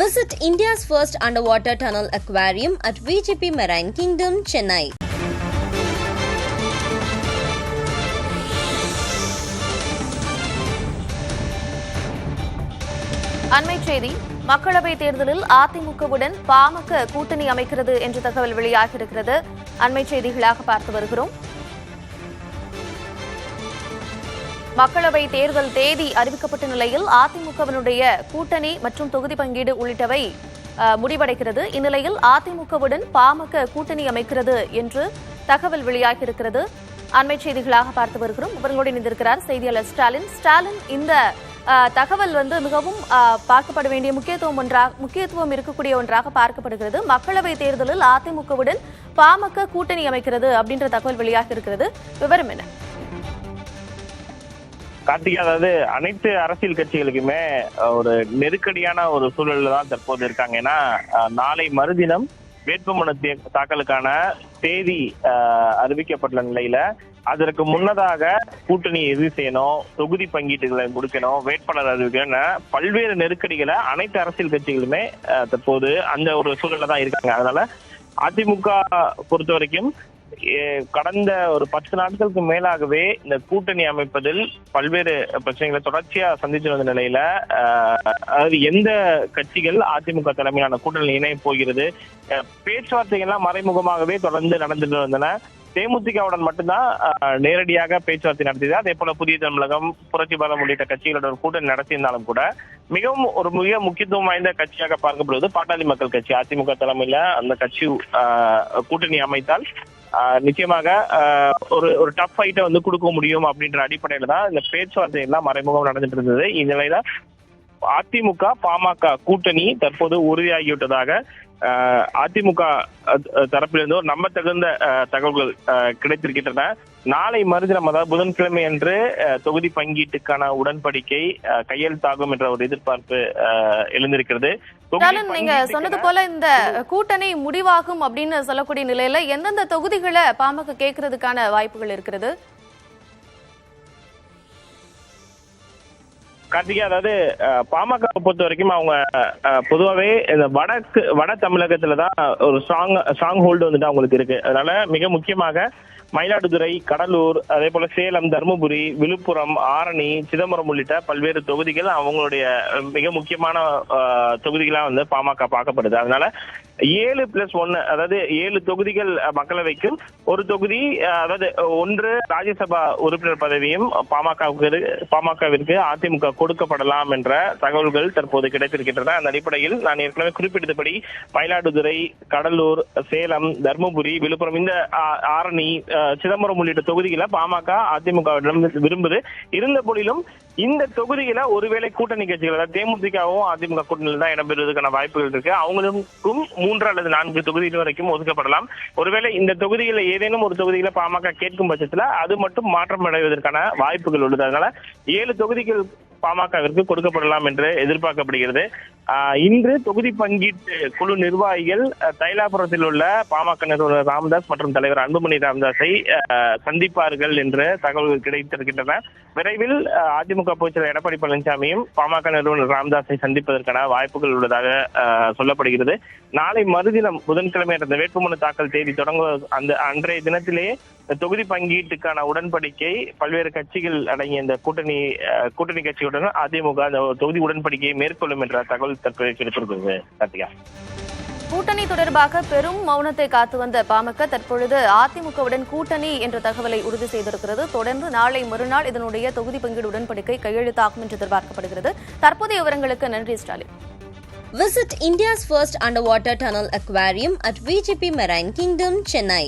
Visit India's first underwater tunnel aquarium at VGP Marine Kingdom, Chennai. அண்மை செய்தி. மக்களவைத் தேர்தலில் அதிமுகவுடன் பாமக கூட்டணி அமைக்கிறது என்ற தகவல் வெளியாகியிருக்கிறது. அண்மை செய்திகளாக பார்த்து வருகிறோம். மக்களவைத் தேர்தல் தேதி அறிவிக்கப்பட்ட நிலையில் அதிமுகவினுடைய கூட்டணி மற்றும் தொகுதி பங்கீடு உள்ளிட்டவை முடிவடைகிறது. இந்நிலையில் அதிமுகவுடன் பாமக கூட்டணி அமைக்கிறது என்று தகவல் வெளியாகியிருக்கிறது. அண்மை செய்திகளாக பார்த்து வருகிறோம். விவரங்களோடு இணைந்திருக்கிறார் செய்தியாளர் ஸ்டாலின். ஸ்டாலின், இந்த தகவல் மிகவும் பார்க்கப்பட வேண்டிய முக்கியத்துவம் இருக்கக்கூடிய ஒன்றாக பார்க்கப்படுகிறது. மக்களவைத் தேர்தலில் அதிமுகவுடன் பாமக கூட்டணி அமைக்கிறது அப்படின்ற தகவல் வெளியாக இருக்கிறது. விவரம் என்ன? கார்த்திகா, அதாவது அனைத்து அரசியல் கட்சிகளுக்குமே ஒரு நெருக்கடியான ஒரு சூழல்ல தான் தற்போது இருக்காங்க. ஏன்னா நாளை மறுதினம் வேட்புமனு தாக்கலுக்கான தேதி அறிவிக்கப்பட்ட நிலையில அதற்கு முன்னதாக கூட்டணியை இறுதி செய்யணும், தொகுதி பங்கீட்டுகளை முடிக்கணும், வேட்பாளர் அறிவிக்கணும், பல்வேறு நெருக்கடிகளை அனைத்து அரசியல் கட்சிகளுமே தற்போது அந்த ஒரு சூழல்ல தான் இருக்காங்க. அதனால அதிமுக பொறுத்த வரைக்கும் கடந்த ஒரு 10 நாட்களுக்கு மேலாகவே இந்த கூட்டணி அமைப்பதில் பல்வேறு பிரச்சனைகளை தொடர்ச்சியா சந்தித்து வந்த நிலையில எந்த கட்சிகள் அதிமுக தலைமையிலான கூட்டணி இணைய போகிறது, பேச்சுவார்த்தைகள்லாம் மறைமுகமாகவே தொடர்ந்து நடந்துட்டு வந்தன. தேமுதிகவுடன் மட்டும்தான் நேரடியாக பேச்சுவார்த்தை நடத்தியது. அதே போல புதிய தமிழகம், புரட்சி பாலம் உள்ளிட்ட கட்சிகளோட ஒரு கூட்டணி நடத்தியிருந்தாலும் கூட மிக முக்கியத்துவம் வாய்ந்த கட்சியாக பார்க்கப்படுவது பாட்டாளி மக்கள் கட்சி. அதிமுக தலைமையில அந்த கட்சி கூட்டணி அமைத்தால் நிச்சயமாக ஒரு டஃப் ஃபைட்டை கொடுக்க முடியும் அப்படின்ற அடிப்படையில தான் இந்த பேச்சுவார்த்தை எல்லாம் மறைமுகம் நடந்துட்டு இருந்தது. இந்நிலையில அதிமுக பாமக கூட்டணி தற்போது உறுதியாகிவிட்டதாக அதிமுக தரப்பிலிருந்து ஒரு நம்ப தகுந்த தகவல்கள் கிடைத்திருக்கின்றன. நாளை மறுதினம், அதாவது புதன்கிழமை அன்று தொகுதி பங்கீட்டுக்கான உடன்படிக்கை கையெழுத்தாகும் என்ற ஒரு எதிர்பார்ப்பு எழுந்திருக்கிறது. நீங்க சொன்னது போல இந்த கூட்டணி முடிவாகும் அப்படின்னு சொல்லக்கூடிய நிலையில எந்தெந்த தொகுதிகளை பாமக கேட்கறதுக்கான வாய்ப்புகள் இருக்கிறது? கார்த்திகா, அதாவது பாமக பொறுத்த வரைக்கும் அவங்க பொதுவாகவே இந்த வட தமிழகத்துலதான் ஒரு ஸ்ட்ராங் ஹோல்டு அவங்களுக்கு இருக்கு. அதனால மிக முக்கியமாக மயிலாடுதுறை, கடலூர், அதே போல சேலம், தருமபுரி, விழுப்புரம், ஆரணி, சிதம்பரம் உள்ளிட்ட பல்வேறு தொகுதிகள் அவங்களுடைய மிக முக்கியமான தொகுதிகளா பாமக பார்க்கப்படுது. அதனால 7+1, அதாவது 7 தொகுதிகள் மக்களவைக்கும் ஒரு தொகுதி, அதாவது 1 ராஜ்யசபா உறுப்பினர் பதவியும் பாமகவிற்கு அதிமுக கொடுக்கப்படலாம் என்ற தகவல்கள் தற்போது கிடைத்திருக்கின்றன. அந்த அடிப்படையில் நான் ஏற்கனவே குறிப்பிட்டபடி மயிலாடுதுறை, கடலூர், சேலம், தருமபுரி, விழுப்புரம், இந்த ஆரணி, சிதம்பரம் உள்ளிட்ட தொகுதிகளை பாமக அதிமுகவிடம் விரும்புது. இருந்த போதிலும் இந்த தொகுதியில ஒருவேளை கூட்டணி கட்சிகள், அதாவது தேமுதிகவும் அதிமுக கூட்டணியில் தான் இடம்பெறுவதற்கான வாய்ப்புகள் இருக்கு. அவங்களுக்கும் 3 அல்லது 4 தொகுதிகள் வரைக்கும் ஒதுக்கப்படலாம். ஒருவேளை இந்த தொகுதியில ஏதேனும் ஒரு தொகுதியில பாமக கேட்கும் பட்சத்துல அது மட்டும் மாற்றம் அடைவதற்கான வாய்ப்புகள் உள்ளது. அதனால 7 தொகுதிகள் பாமகவிற்கு கொடுக்கப்படலாம் என்று எதிர்பார்க்கப்படுகிறது. இன்று தொகுதி பங்கீட்டு குழு நிர்வாகிகள் தைலாபுரத்தில் உள்ள பாமக நிறுவனர் ராமதாஸ் மற்றும் தலைவர் அன்புமணி ராமதாஸை சந்திப்பார்கள் என்ற தகவல்கள் கிடைத்திருக்கின்றன. விரைவில் அதிமுக பொதுச்செயலாளர் எடப்பாடி பழனிசாமியும் பாமக நிறுவனர் ராமதாஸை சந்திப்பதற்கான வாய்ப்புகள் உள்ளதாக சொல்லப்படுகிறது. நாளை மறுதினம் புதன்கிழமை அந்த வேட்புமனு தாக்கல் தேதி தொடங்குவது அன்றைய தினத்திலேயே தொகுதி பங்கீட்டுக்கான உடன்படிக்கை பல்வேறு கட்சிகள் அடங்கிய இந்த கூட்டணி கட்சியுடன் அதிமுக அந்த தொகுதி உடன்படிக்கையை மேற்கொள்ளும் என்ற தகவல் தற்போது கிடைத்திருக்கிறது. கார்த்திகா, கூட்டணி தொடர்பாக பெரும் மௌனத்தை காத்து வந்த பாமக தற்பொழுது அதிமுகவுடன் கூட்டணி என்ற தகவலை உறுதி செய்திருக்கிறது. தொடர்ந்து நாளை மறுநாள் இதனுடைய தொகுதி பங்கீடு உடன்படிக்கை கையெழுத்தாகும் என்று எதிர்பார்க்கப்படுகிறது. தற்போதைய விவரங்களுக்கு நன்றி Stalin. Visit India's first underwater tunnel aquarium at VGP Marine Kingdom, Chennai.